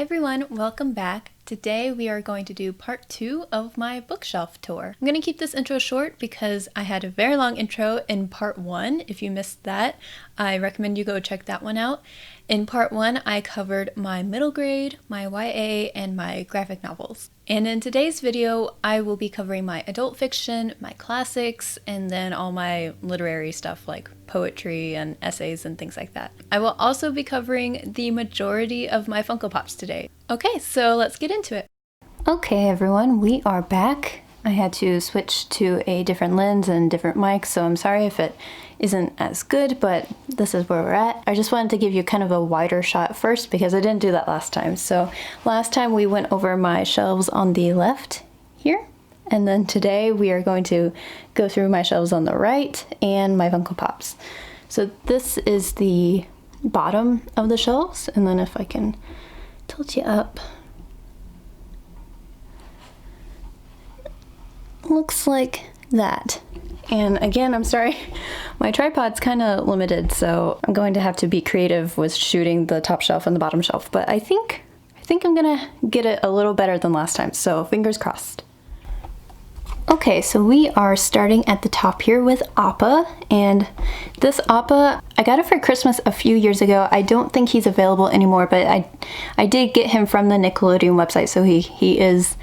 Hi everyone, welcome back. Today we are going to do part 2 of my bookshelf tour. I'm going to keep this intro short because I had a very long intro in part 1. If you missed that, I recommend you go check that one out. In part 1, I covered my middle grade, my YA, and my graphic novels. And in today's video, I will be covering my adult fiction, my classics, and then all my literary stuff like poetry and essays and things like that. I will also be covering the majority of my Funko Pops today. Okay, so let's get into it. Okay everyone, we are back. I had to switch to a different lens and different mic, so I'm sorry if it isn't as good, but this is where we're at. I just wanted to give you kind of a wider shot first because I didn't do that last time. So last time we went over my shelves on the left here, and then today we are going to go through my shelves on the right and my Funko Pops. So this is the bottom of the shelves, and then if I can tilt you up, looks like that. And again, I'm sorry, my tripod's kind of limited, so I'm going to have to be creative with shooting the top shelf and the bottom shelf, but I think I'm gonna get it a little better than last time, so fingers crossed. Okay, so we are starting at the top here with Appa, and this Appa, I got it for Christmas a few years ago. I don't think he's available anymore, but I did get him from the Nickelodeon website, so he is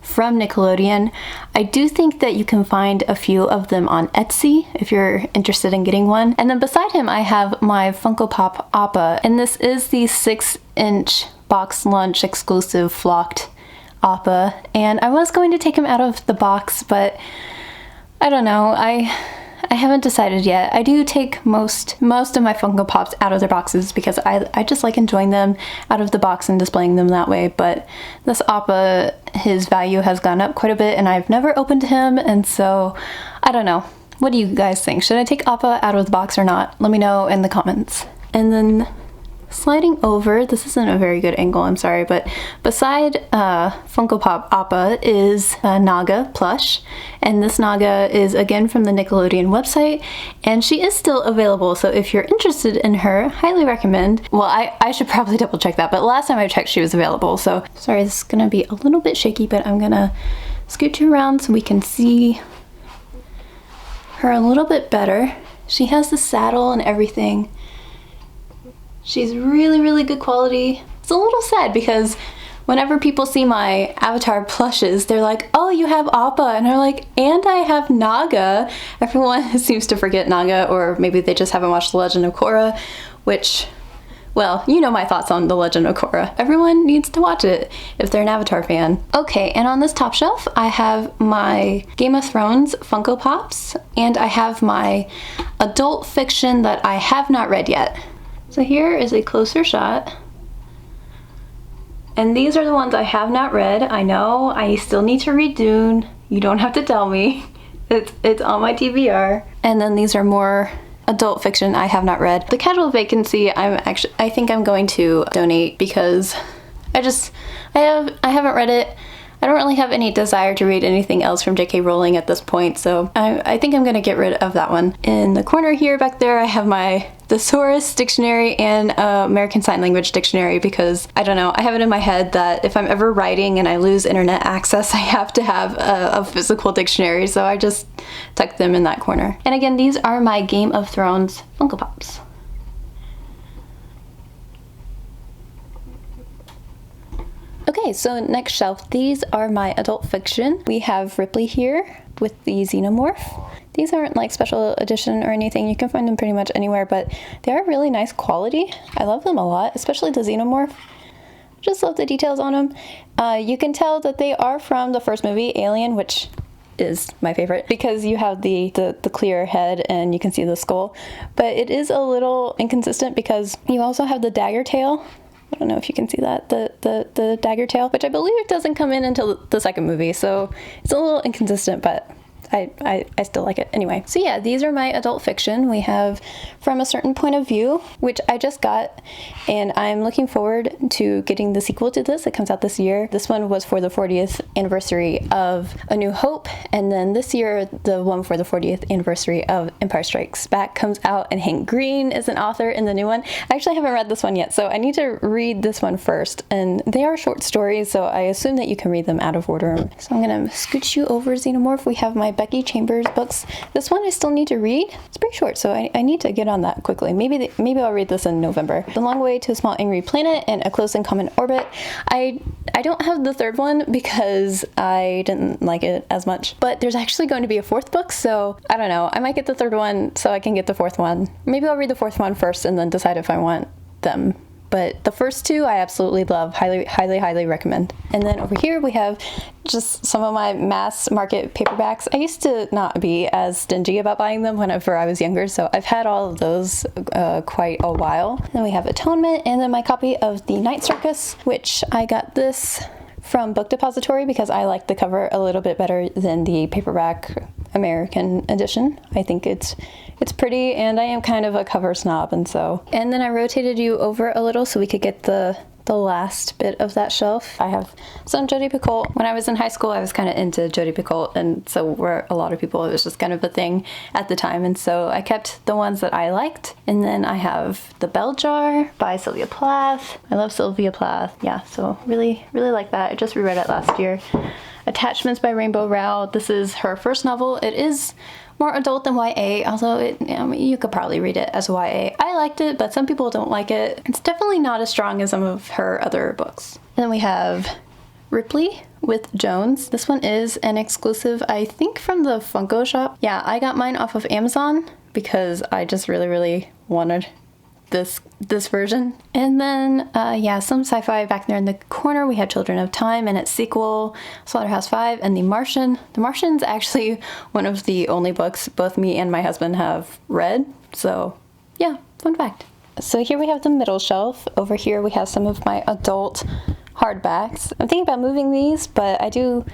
from Nickelodeon. I do think that you can find a few of them on Etsy if you're interested in getting one. And then beside him I have my Funko Pop Appa, and this is the 6-inch box lunch exclusive flocked Appa, and I was going to take him out of the box, but I don't know, I haven't decided yet. I do take most of my Funko Pops out of their boxes because I just like enjoying them out of the box and displaying them that way, but this Appa, his value has gone up quite a bit and I've never opened him, and so I don't know. What do you guys think? Should I take Appa out of the box or not? Let me know in the comments. And then sliding over, this isn't a very good angle, I'm sorry, but beside Funko Pop Appa is Naga plush, and this Naga is again from the Nickelodeon website, and she is still available, so if you're interested in her, highly recommend. Well, I should probably double check that, but last time I checked she was available, so sorry, this is gonna be a little bit shaky, but I'm gonna scoot you around so we can see her a little bit better. She has the saddle and everything. She's really good quality. It's a little sad because whenever people see my Avatar plushes, they're like, oh, you have Appa, and they're like, and I have Naga. Everyone seems to forget Naga, or maybe they just haven't watched The Legend of Korra, which, well, you know my thoughts on The Legend of Korra. Everyone needs to watch it if they're an Avatar fan. Okay, and on this top shelf, I have my Game of Thrones Funko Pops, and I have my adult fiction that I have not read yet. So here is a closer shot, and these are the ones I have not read. I know I still need to read Dune. You don't have to tell me. It's on my TBR. And then these are more adult fiction I have not read. The Casual Vacancy, I think I'm going to donate because I haven't read it. I don't really have any desire to read anything else from J.K. Rowling at this point, so I think I'm gonna get rid of that one. In the corner here back there, I have my Thesaurus Dictionary and American Sign Language Dictionary because, I don't know, I have it in my head that if I'm ever writing and I lose internet access, I have to have a physical dictionary, so I just tuck them in that corner. And again, these are my Game of Thrones Funko Pops. Okay, so next shelf, these are my adult fiction. We have Ripley here with the Xenomorph. These aren't like special edition or anything. You can find them pretty much anywhere, but they are really nice quality. I love them a lot, especially the Xenomorph. Just love the details on them. You can tell that they are from the first movie, Alien, which is my favorite because you have the clear head and you can see the skull, but it is a little inconsistent because you also have the dagger tail. I don't know if you can see that, the dagger tail, which I believe it doesn't come in until the second movie, so it's a little inconsistent, but I still like it anyway. So yeah, these are my adult fiction. We have From a Certain Point of View, which I just got, and I'm looking forward to getting the sequel to this. It comes out this year. This one was for the 40th anniversary of A New Hope, and then this year the one for the 40th anniversary of Empire Strikes Back comes out, and Hank Green is an author in the new one. I actually haven't read this one yet, so I need to read this one first, and they are short stories, so I assume that you can read them out of order. So I'm gonna scooch you over, Xenomorph. We have my Becky Chambers books. This one I still need to read. It's pretty short, so I need to get on that quickly. Maybe I'll read this in November. The Long Way to a Small Angry Planet and A Close and Common Orbit. I don't have the third one because I didn't like it as much, but there's actually going to be a fourth book, so I don't know. I might get the third one so I can get the fourth one. Maybe I'll read the fourth one first and then decide if I want them. But the first two I absolutely love. Highly recommend. And then over here we have just some of my mass market paperbacks. I used to not be as stingy about buying them whenever I was younger, so I've had all of those quite a while. Then we have Atonement, and then my copy of The Night Circus, which I got this from Book Depository because I like the cover a little bit better than the paperback American edition. I think it's pretty, and I am kind of a cover snob, and then I rotated you over a little so we could get the last bit of that shelf. I have some Jodi Picoult. When I was in high school, I was kind of into Jodi Picoult, and so were a lot of people. It was just kind of a thing at the time, and so I kept the ones that I liked. And then I have The Bell Jar by Sylvia Plath. I love Sylvia Plath. Yeah, so really like that. I just reread it last year. Attachments by Rainbow Rowell. This is her first novel. It is more adult than YA, although you could probably read it as YA. I liked it, but some people don't like it. It's definitely not as strong as some of her other books. And then we have Ripley with Jones. This one is an exclusive, I think, from the Funko shop. Yeah, I got mine off of Amazon because I just really wanted this version. And then some sci-fi back there in the corner. We have Children of Time and its sequel, Slaughterhouse-Five, and The Martian. The Martian's actually one of the only books both me and my husband have read, so yeah, fun fact. So here we have the middle shelf. Over here we have some of my adult hardbacks. I'm thinking about moving these, but I do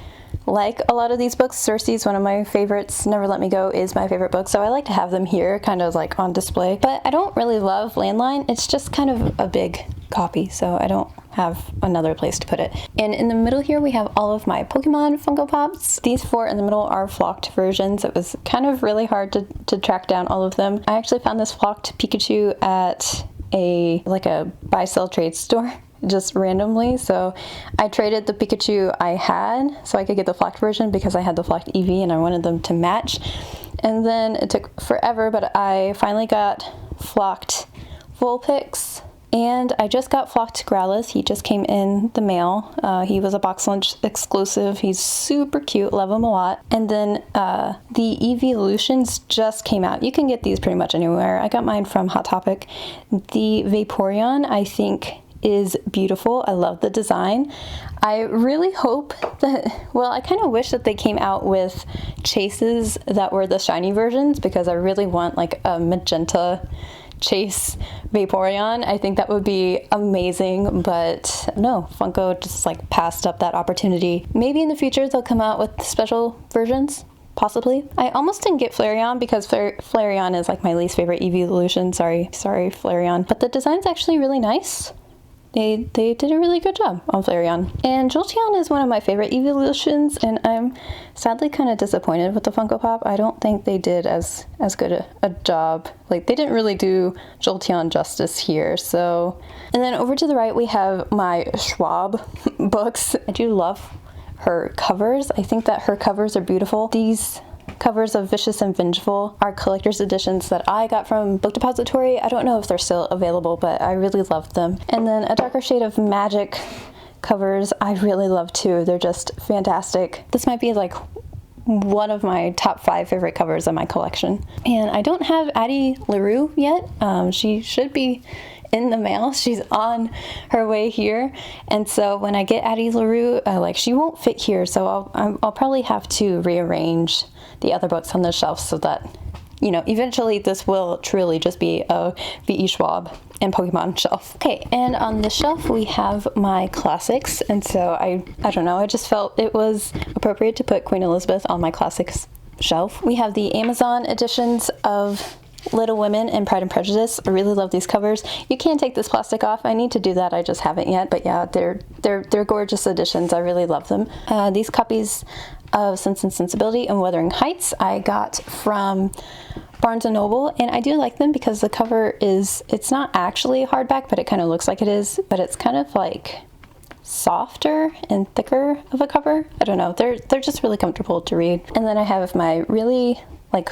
like a lot of these books. Circe's one of my favorites. Never Let Me Go is my favorite book, so I like to have them here, kind of like on display. But I don't really love Landline. It's just kind of a big copy, so I don't have another place to put it. And in the middle here we have all of my Pokemon Funko Pops. These four in the middle are flocked versions. It was kind of really hard to track down all of them. I actually found this flocked Pikachu at a buy-sell trade store just randomly, so I traded the Pikachu I had so I could get the flocked version because I had the flocked Eevee and I wanted them to match. And then it took forever, but I finally got flocked Vulpix, and I just got flocked Growlithe. He just came in the mail. He was a box lunch exclusive. He's super cute, love him a lot. And then the Evolutions just came out. You can get these pretty much anywhere. I got mine from Hot Topic. The Vaporeon, I think, is beautiful. I love the design. I really hope that, well, I kind of wish that they came out with chases that were the shiny versions, because I really want like a magenta chase Vaporeon. I think that would be amazing, but no, Funko just like passed up that opportunity. Maybe in the future they'll come out with special versions. Possibly. I almost didn't get Flareon because Flareon is like my least favorite evolution. Sorry Flareon. But the design's actually really nice. They did a really good job on Flareon. And Jolteon is one of my favorite evolutions, and I'm sadly kind of disappointed with the Funko Pop. I don't think they did as good a job. Like, they didn't really do Jolteon justice here, so. And then over to the right we have my Schwab books. I do love her covers. I think that her covers are beautiful. These covers of Vicious and Vengeful are collector's editions that I got from Book Depository. I don't know if they're still available, but I really loved them. And then A Darker Shade of Magic covers I really love too. They're just fantastic. This might be like one of my top 5 favorite covers of my collection. And I don't have Addie LaRue yet. She should be in the mail. She's on her way here, and so when I get Addie LaRue, she won't fit here, so I'll probably have to rearrange the other books on the shelf so that, you know, eventually this will truly just be a V.E. Schwab and Pokemon shelf. Okay, and on this shelf we have my classics, and so I don't know, I just felt it was appropriate to put Queen Elizabeth on my classics shelf, we have the Amazon editions of Little Women and Pride and Prejudice. I really love these covers. You can take this plastic off. I need to do that. I just haven't yet. But yeah, they're gorgeous editions. I really love them. These copies of Sense and Sensibility and Wuthering Heights I got from Barnes & Noble, and I do like them because the cover it's not actually hardback, but it kind of looks like it is, but it's kind of like softer and thicker of a cover. I don't know. They're just really comfortable to read. And then I have my really like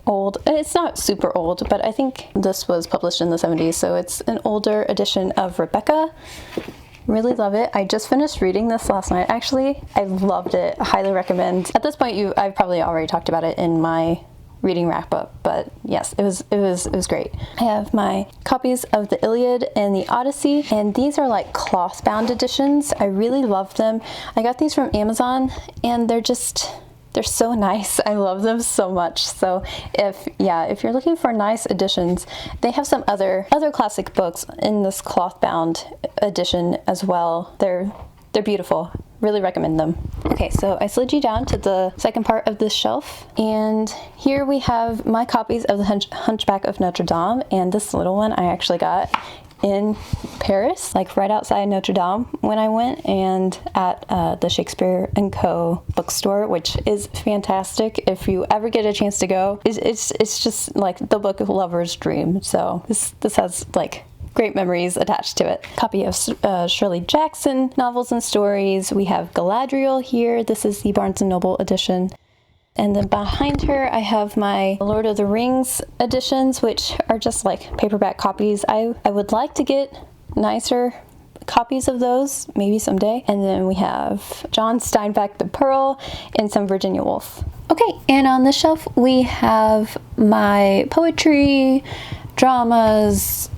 old, it's not super old, but I think this was published in the 70s, so it's an older edition of Rebecca. Really love it. I just finished reading this last night. Actually, I loved it. I highly recommend. At this point, I've probably already talked about it in my reading wrap up, but yes, it was great. I have my copies of the Iliad and the Odyssey, and these are like cloth bound editions. I really love them. I got these from Amazon, and they're so nice. I love them so much. So if you're looking for nice editions, they have some other classic books in this cloth bound edition as well. They're beautiful. Really recommend them. Okay, so I slid you down to the second part of this shelf, and here we have my copies of the Hunchback of Notre Dame, and this little one I actually got in Paris, like right outside Notre Dame when I went, and at the Shakespeare & Co. bookstore, which is fantastic. If you ever get a chance to go, it's just like the book lover's dream. So this has like great memories attached to it. Copy of Shirley Jackson novels and stories. We have Galadriel here. This is the Barnes & Noble edition. And then behind her, I have my Lord of the Rings editions, which are just like paperback copies. I would like to get nicer copies of those, maybe someday. And then we have John Steinbeck, The Pearl, and some Virginia Woolf. Okay, and on this shelf, we have my poetry, dramas,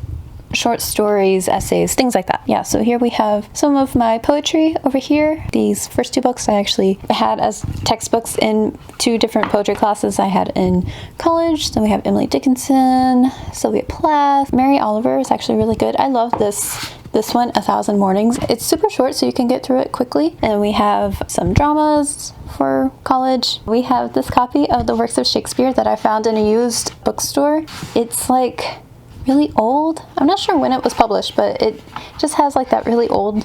short stories, essays, things like that. Yeah, so here we have some of my poetry over here. These first two books I actually had as textbooks in two different poetry classes I had in college. Then we have Emily Dickinson, Sylvia Plath. Mary Oliver is actually really good. I love this one, 1,000 Mornings. It's super short, so you can get through it quickly. And we have some dramas for college. We have this copy of the Works of Shakespeare that I found in a used bookstore. It's like really old. I'm not sure when it was published, but it just has like that really old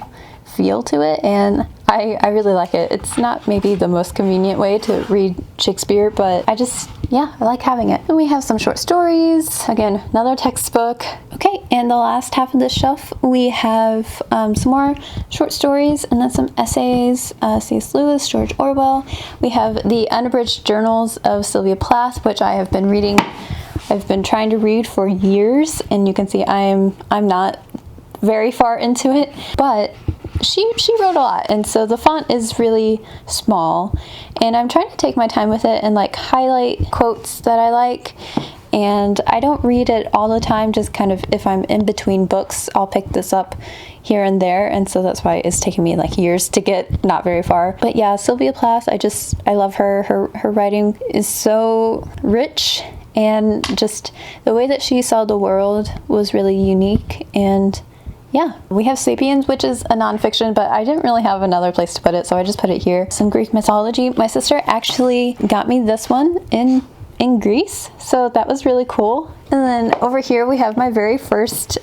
feel to it, and I really like it. It's not maybe the most convenient way to read Shakespeare, but I like having it. And we have some short stories. Again, another textbook. Okay, and the last half of this shelf, we have some more short stories and then some essays. C.S. Lewis, George Orwell. We have the Unabridged Journals of Sylvia Plath, which I have been reading. I've been trying to read for years, and you can see I'm not very far into it, but she wrote a lot, and so the font is really small, and I'm trying to take my time with it and like highlight quotes that I like. And I don't read it all the time, just kind of if I'm in between books, I'll pick this up here and there, and so that's why it's taken me like years to get not very far. But yeah, Sylvia Plath, I love her. Her writing is so rich, and just the way that she saw the world was really unique. And yeah, we have Sapiens, which is a nonfiction, but I didn't really have another place to put it, so I just put it here. Some Greek mythology. My sister actually got me this one in Greece, so that was really cool. And then over here we have my very first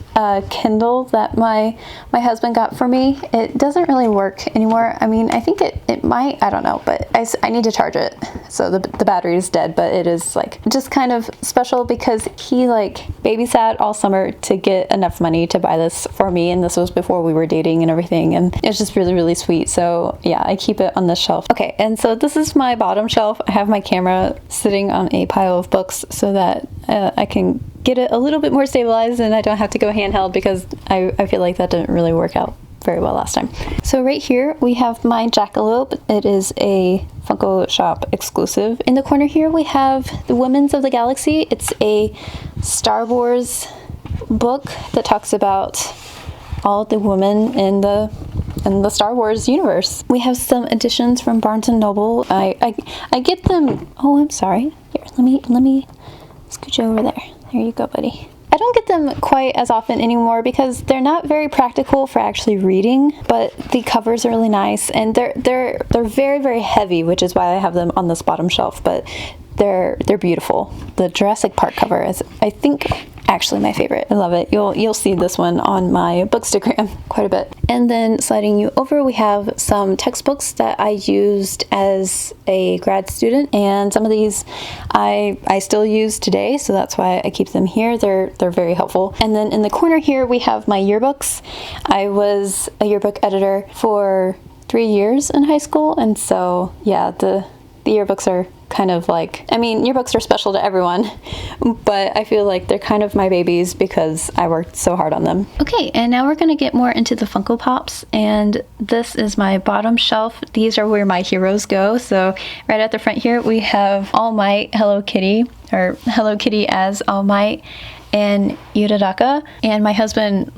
Kindle that my husband got for me. It doesn't really work anymore. I mean, I think it might, I don't know, but I need to charge it. So the battery is dead, but it is like just kind of special because he like babysat all summer to get enough money to buy this for me, and this was before we were dating and everything, and it's just really, really sweet. So yeah, I keep it on this shelf. Okay, and so this is my bottom shelf. I have my camera sitting on a pile of books so that I can get it a little bit more stabilized and I don't have to go handheld, because I feel like that didn't really work out very well last time. So right here we have my Jackalope. It is a Funko Shop exclusive. In the corner here we have the Women's of the Galaxy. It's a Star Wars book that talks about all the women in the Star Wars universe. We have some editions from Barnes & Noble. I get them. Oh, I'm sorry. Here, let me scooch over there. There you go, buddy. I don't get them quite as often anymore because they're not very practical for actually reading, but the covers are really nice, and they're very, very heavy, which is why I have them on this bottom shelf. But they're beautiful. The Jurassic Park cover is, I think, actually my favorite. I love it. You'll see this one on my Bookstagram quite a bit. And then sliding you over, we have some textbooks that I used as a grad student, and some of these I still use today, so that's why I keep them here. They're very helpful. And then in the corner here we have my yearbooks. I was a yearbook editor for 3 years in high school, and so yeah, the yearbooks are kind of like, I mean, yearbooks are special to everyone, but I feel like they're kind of my babies because I worked so hard on them. Okay, and now we're gonna get more into the Funko Pops, and this is my bottom shelf. These are where my heroes go. So right at the front here, we have All Might, Hello Kitty, or Hello Kitty as All Might, and Uraraka. And my husband,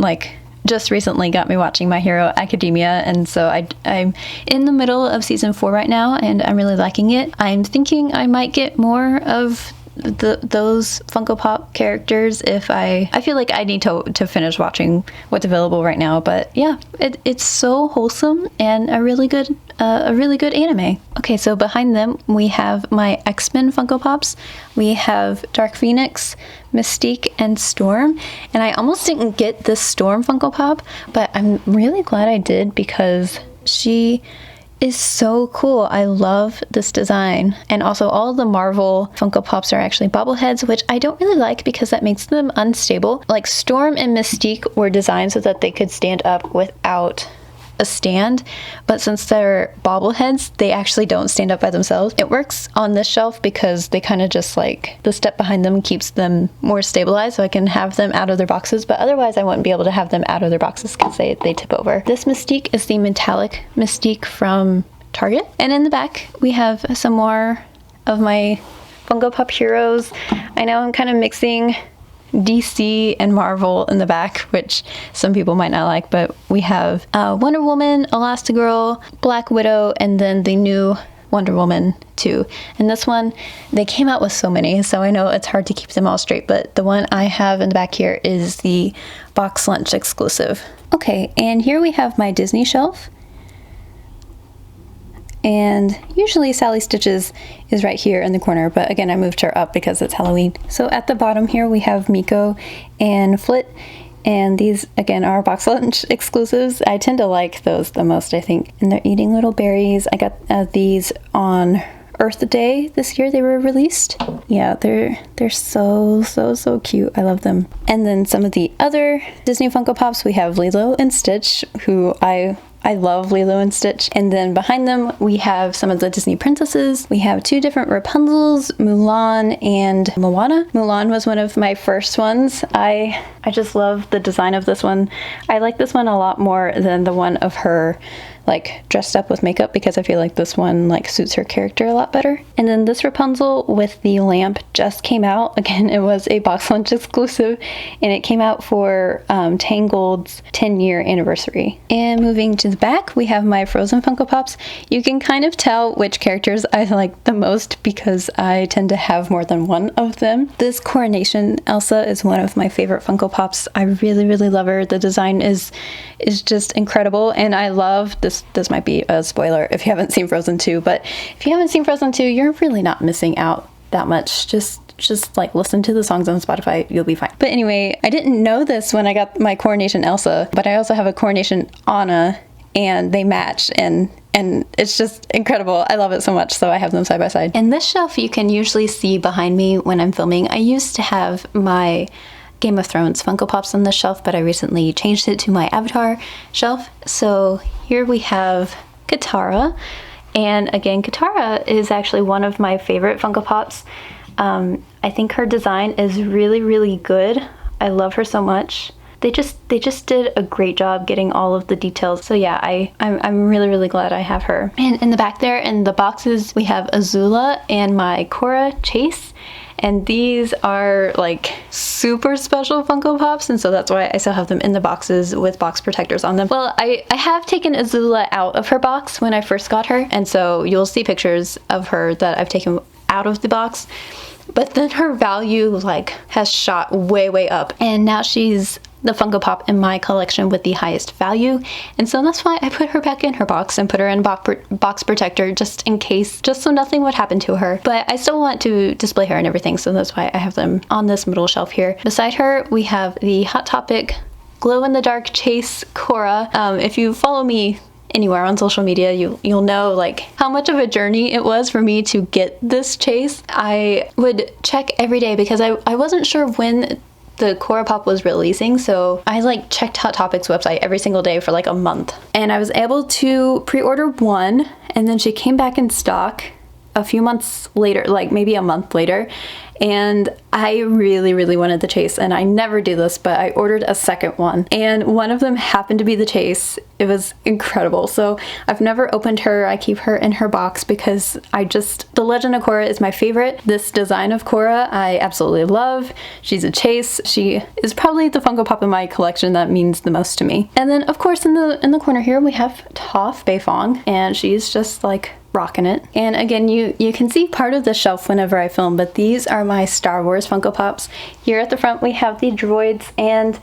just recently got me watching My Hero Academia, and so I'm in the middle of season 4 right now, and I'm really liking it. I'm thinking I might get more of those Funko Pop characters if I feel like I need to finish watching what's available right now. But yeah, it's so wholesome and a really good anime. Okay, so behind them we have my X-Men Funko Pops. We have Dark Phoenix, Mystique, and Storm. And I almost didn't get this Storm Funko Pop, but I'm really glad I did because she is so cool. I love this design. And also all the Marvel Funko Pops are actually bobbleheads, which I don't really like because that makes them unstable. Like Storm and Mystique were designed so that they could stand up without a stand, but since they're bobbleheads, they actually don't stand up by themselves. It works on this shelf because they kind of just like, the step behind them keeps them more stabilized so I can have them out of their boxes, but otherwise I wouldn't be able to have them out of their boxes because they tip over. This Mystique is the metallic Mystique from Target. And in the back, we have some more of my Funko Pop heroes. I know I'm kind of mixing DC and Marvel in the back, which some people might not like, but we have Wonder Woman, Elastigirl, Black Widow, and then the new Wonder Woman 2. And this one, they came out with so many, so I know it's hard to keep them all straight, but the one I have in the back here is the Box Lunch exclusive. Okay, and here we have my Disney shelf. And usually Sally Stitches is right here in the corner, but again, I moved her up because it's Halloween. So at the bottom here, we have Miko and Flit, and these, again, are Box Lunch exclusives. I tend to like those the most, I think. And they're eating little berries. I got these on Earth Day this year they were released. Yeah, they're so cute. I love them. And then some of the other Disney Funko Pops, we have Lilo and Stitch, who I love Lilo and Stitch. And then behind them, we have some of the Disney princesses. We have 2 different Rapunzels, Mulan and Moana. Mulan was one of my first ones. I just love the design of this one. I like this one a lot more than the one of her dressed up with makeup because I feel like this one suits her character a lot better. And then this Rapunzel with the lamp just came out. Again, it was a Box Lunch exclusive, and it came out for Tangled's 10-year anniversary. And moving to the back, we have my Frozen Funko Pops. You can kind of tell which characters I like the most because I tend to have more than one of them. This Coronation Elsa is one of my favorite Funko Pops. I really love her. The design is just incredible, and I love this. This might be a spoiler if you haven't seen Frozen 2, but if you haven't seen Frozen 2, you're really not missing out that much. Just listen to the songs on Spotify, you'll be fine. But anyway, I didn't know this when I got my Coronation Elsa, but I also have a Coronation Anna, and they match, and it's just incredible. I love it so much, so I have them side by side. And this shelf you can usually see behind me when I'm filming. I used to have my Game of Thrones Funko Pops on this shelf, but I recently changed it to my Avatar shelf. So here we have Katara, and again, Katara is actually one of my favorite Funko Pops. I think her design is really good. I love her so much. They just did a great job getting all of the details. So yeah, I'm really glad I have her. And in the back there, in the boxes, we have Azula and my Korra Chase. And these are super special Funko Pops, and so that's why I still have them in the boxes with box protectors on them. Well, I have taken Azula out of her box when I first got her, and so you'll see pictures of her that I've taken out of the box. But then her value has shot way up, and now she's the Funko Pop in my collection with the highest value, and so that's why I put her back in her box and put her in box protector just in case, just so nothing would happen to her. But I still want to display her and everything, so that's why I have them on this middle shelf here. Beside her, we have the Hot Topic glow-in-the-dark Chase Korra. If you follow me anywhere on social media, you'll know like how much of a journey it was for me to get this chase. I would check every day because I wasn't sure when the Korra Pop was releasing, so I like checked Hot Topic's website every single day for like a month, and I was able to pre-order one, and then she came back in stock a few months later, like maybe a month later, and I really wanted the chase, and I never do this, but I ordered a second one, and one of them happened to be the chase. It was incredible. So I've never opened her. I keep her in her box because the Legend of Korra is my favorite. This design of Korra I absolutely love. She's a chase. She is probably the Funko Pop in my collection that means the most to me. And then of course in the corner here we have Toph Beifong, and she's just like rocking it. And again, you can see part of the shelf whenever I film, but these are my Star Wars Funko Pops. Here at the front we have the droids, and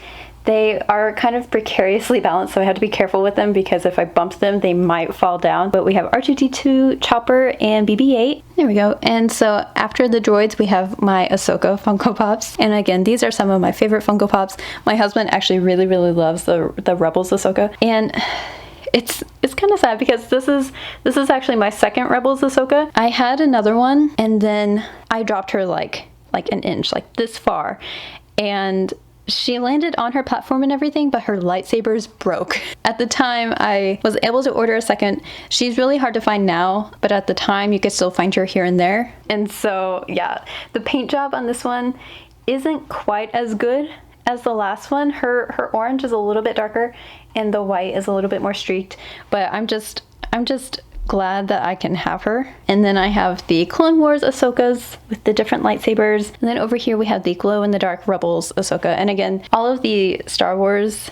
they are kind of precariously balanced, so I have to be careful with them because if I bump them they might fall down. But we have R2-D2, Chopper, and BB-8. There we go. And so after the droids we have my Ahsoka Funko Pops, and again these are some of my favorite Funko Pops. My husband actually really loves the Rebels Ahsoka, and it's kind of sad because this is actually my second Rebels Ahsoka. I had another one and then I dropped her like an inch, like this far, and she landed on her platform and everything, but her lightsabers broke. At the time I was able to order a second. She's really hard to find now, but at the time you could still find her here and there. And so yeah, the paint job on this one isn't quite as good as the last one. Her orange is a little bit darker and the white is a little bit more streaked, but I'm just glad that I can have her. And then I have the Clone Wars Ahsokas with the different lightsabers, and then over here we have the glow-in-the-dark Rebels Ahsoka. And again, all of the Star Wars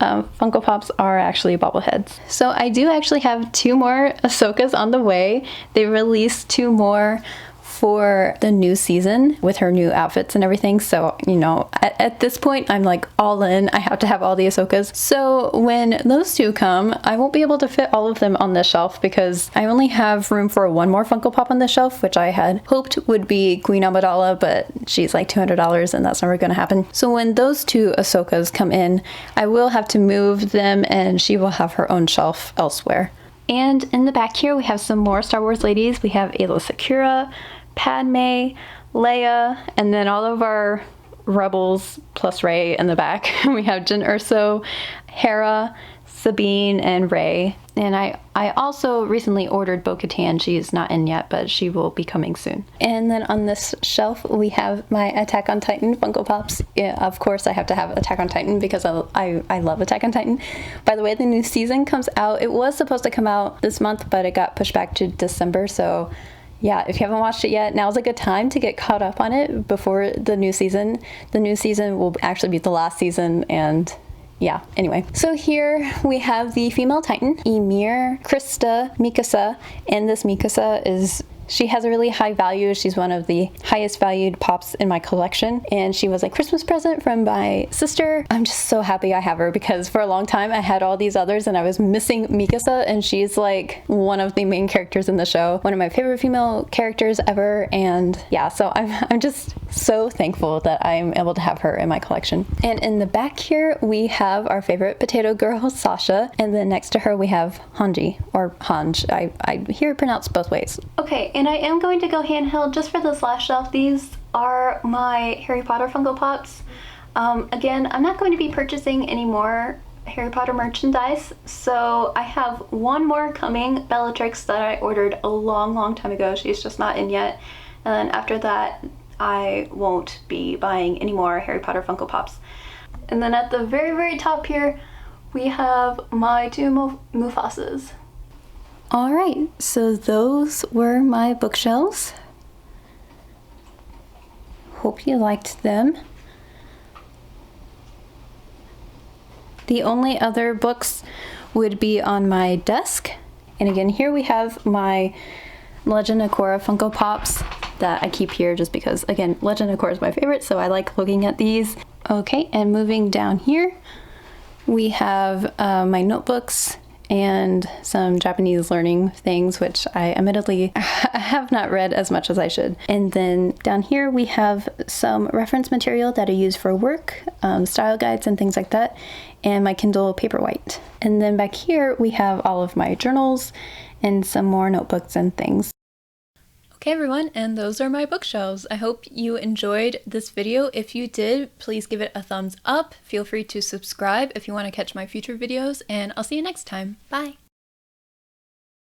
Funko Pops are actually bobbleheads. So I do actually have 2 more Ahsokas on the way. They released 2 more for the new season with her new outfits and everything. So, you know, at this point I'm like all in. I have to have all the Ahsokas. So when those 2 come, I won't be able to fit all of them on this shelf because I only have room for 1 more Funko Pop on this shelf, which I had hoped would be Queen Amidala, but she's like $200 and that's never gonna happen. So when those 2 Ahsokas come in, I will have to move them and she will have her own shelf elsewhere. And in the back here we have some more Star Wars ladies. We have Aayla Secura, Padme, Leia, and then all of our Rebels plus Rey in the back. We have Jyn Erso, Hera, Sabine, and Rey. And I also recently ordered Bo-Katan. She's not in yet, but she will be coming soon. And then on this shelf we have my Attack on Titan Funko Pops. Yeah, of course I have to have Attack on Titan because I love Attack on Titan. By the way, the new season comes out. It was supposed to come out this month, but it got pushed back to December, so yeah, if you haven't watched it yet, now's a good time to get caught up on it before the new season. The new season will actually be the last season, and yeah, anyway. So here we have the female Titan, Ymir, Krista, Mikasa, and this Mikasa she has a really high value. She's one of the highest valued pops in my collection, and she was a Christmas present from my sister. I'm just so happy I have her because for a long time I had all these others and I was missing Mikasa, and she's like one of the main characters in the show, one of my favorite female characters ever. And yeah, so I'm just so thankful that I'm able to have her in my collection. And in the back here we have our favorite potato girl, Sasha, and then next to her we have Hanji, or Hanj. I hear it pronounced both ways. Okay, and I am going to go handheld just for this last shelf. These are my Harry Potter Funko Pops. Again, I'm not going to be purchasing any more Harry Potter merchandise, so I have 1 more coming, Bellatrix, that I ordered a long time ago. She's just not in yet. And then after that, I won't be buying any more Harry Potter Funko Pops. And then at the very top here, we have my 2 Mufasas. Alright, so those were my bookshelves. Hope you liked them. The only other books would be on my desk. And again, here we have my Legend of Korra Funko Pops that I keep here just because, again, Legend of Korra is my favorite, so I like looking at these. Okay, and moving down here, we have my notebooks and some Japanese learning things, which I admittedly have not read as much as I should. And then down here we have some reference material that I use for work, style guides and things like that, and my Kindle Paperwhite. And then back here we have all of my journals and some more notebooks and things. Okay everyone, and those are my bookshelves. I hope you enjoyed this video. If you did, please give it a thumbs up. Feel free to subscribe if you want to catch my future videos, and I'll see you next time. Bye!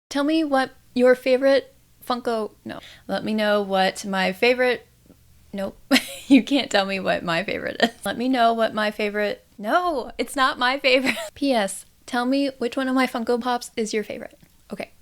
Tell me what your favorite Funko... No. Let me know what my favorite... Nope. You can't tell me what my favorite is. Let me know what my favorite... No! It's not my favorite! P.S. Tell me which one of my Funko Pops is your favorite. Okay.